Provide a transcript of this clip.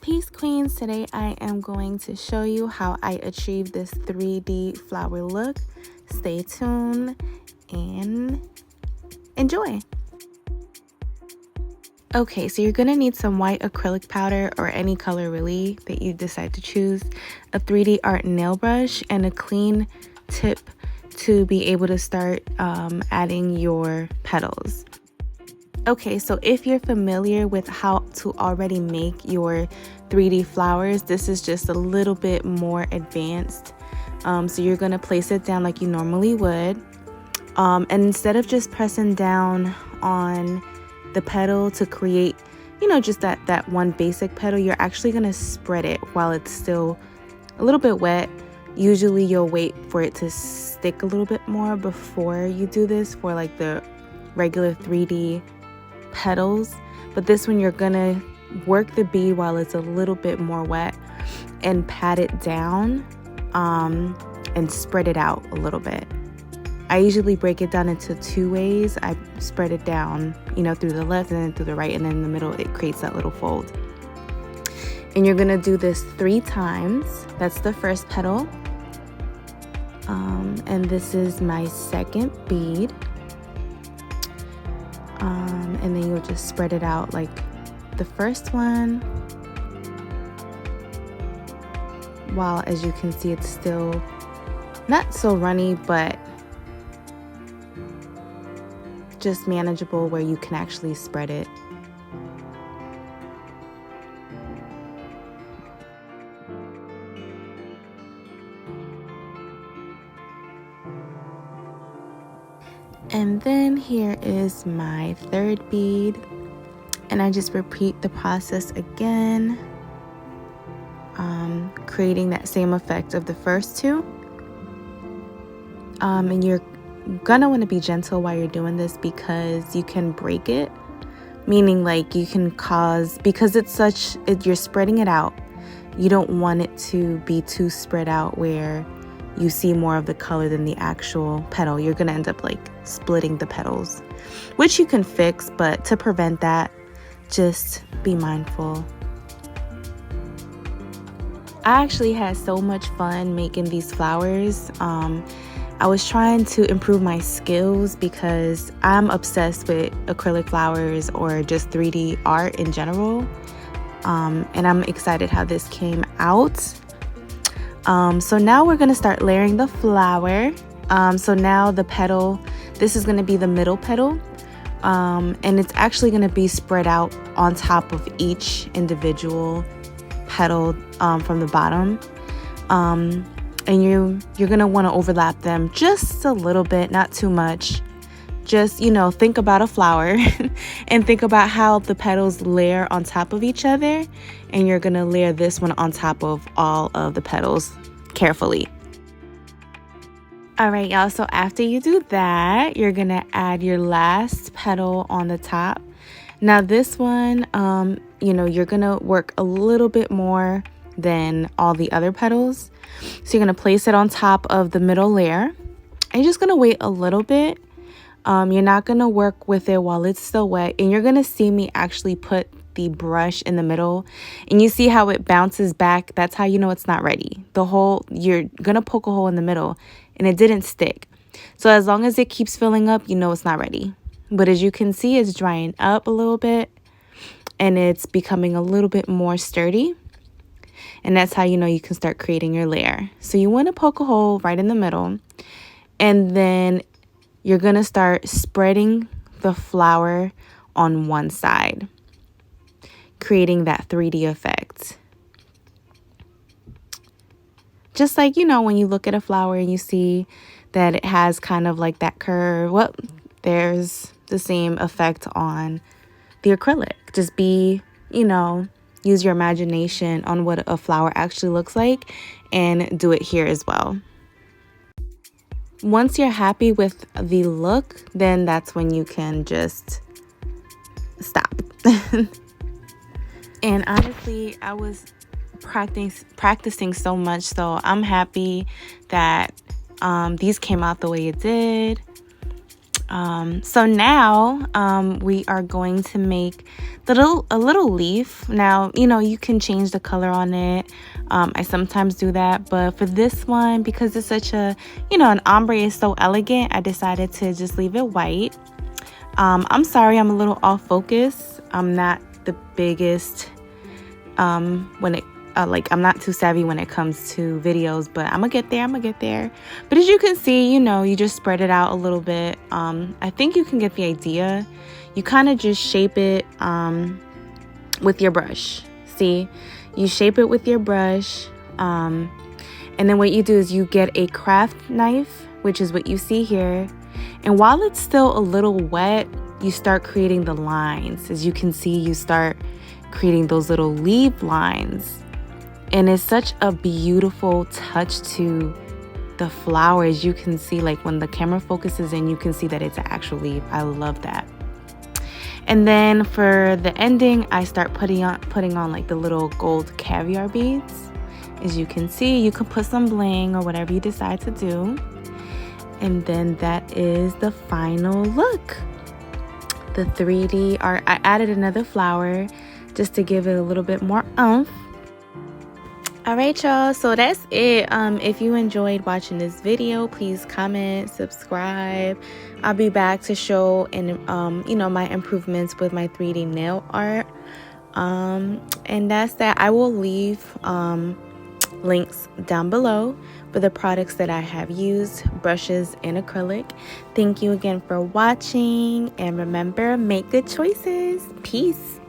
Peace Queens, today I am going to show you how I achieved this 3D flower look. Stay tuned and enjoy. Okay, so you're going to need some white acrylic powder or any color really that you decide to choose, a 3D art nail brush, and a clean tip to be able to start adding your petals. Okay, so if you're familiar with how to already make your 3D flowers, this is just a little bit more advanced. So you're going to place it down like you normally would. And instead of just pressing down on the petal to create, just that one basic petal, you're actually going to spread it while it's still a little bit wet. Usually you'll wait for it to stick a little bit more before you do this for like the regular 3D petals, but this one you're gonna work the bead while it's a little bit more wet and pat it down and spread it out a little bit. I usually break it down into two ways. I spread it down through the left and then through the right, and then in the middle it creates that little fold. And you're gonna do this 3 times. That's the first petal, and this is my second bead. And then you'll just spread it out like the first one, while as you can see it's still not so runny, but just manageable where you can actually spread it. And then here is my third bead, and I just repeat the process again, creating that same effect of the first two. And you're gonna want to be gentle while you're doing this because you can break it, meaning like you can cause, because you're spreading it out, you don't want it to be too spread out where you see more of the color than the actual petal. You're gonna end up like splitting the petals, which you can fix, but to prevent that, just be mindful. I actually had so much fun making these flowers. I was trying to improve my skills because I'm obsessed with acrylic flowers or just 3D art in general. And I'm excited how this came out. So now we're going to start layering the flower. So now the petal, this is going to be the middle petal. And it's actually going to be spread out on top of each individual petal from the bottom. And you're going to want to overlap them just a little bit, not too much. Just, think about a flower and think about how the petals layer on top of each other. And you're going to layer this one on top of all of the petals carefully. All right, y'all. So after you do that, you're going to add your last petal on the top. Now this one, you're going to work a little bit more than all the other petals. So you're going to place it on top of the middle layer. And you're just going to wait a little bit. You're not going to work with it while it's still wet. And you're going to see me actually put the brush in the middle. And you see how it bounces back? That's how you know it's not ready. You're going to poke a hole in the middle and it didn't stick. So as long as it keeps filling up, it's not ready. But as you can see, it's drying up a little bit and it's becoming a little bit more sturdy. And that's how you can start creating your layer. So you want to poke a hole right in the middle, and then you're going to start spreading the flower on one side, creating that 3D effect. Just like, when you look at a flower and you see that it has kind of like that curve, well, there's the same effect on the acrylic. Just use your imagination on what a flower actually looks like and do it here as well. Once you're happy with the look, then that's when you can just stop. And honestly, I was practicing so much, so I'm happy that these came out the way it did. So now we are going to make a little leaf. Now, you know, you can change the color on it. I sometimes do that, but for this one, because it's such a, you know, an ombre is so elegant, I decided to just leave it white. I'm sorry, I'm a little off focus. I'm not the biggest when it I'm not too savvy when it comes to videos, but I'm gonna get there. But as you can see, you know, you just spread it out a little bit. I think you can get the idea. You kind of just shape it with your brush. See, you shape it with your brush, and then what you do is you get a craft knife, which is what you see here, and while it's still a little wet, you start creating the lines. As you can see, you start creating those little leaf lines. And it's such a beautiful touch to the flowers. You can see, like, when the camera focuses in, you can see that it's an actual leaf. I love that. And then for the ending, I start putting on like the little gold caviar beads. As you can see, you can put some bling or whatever you decide to do. And then that is the final look. The 3D art. I added another flower just to give it a little bit more oomph. All right, y'all, so that's it. If you enjoyed watching this video, please comment, subscribe. I'll be back to show you know, my improvements with my 3D nail art. And that's that. I will leave links down below for the products that I have used, brushes and acrylic. Thank you again for watching, and remember, make good choices. Peace.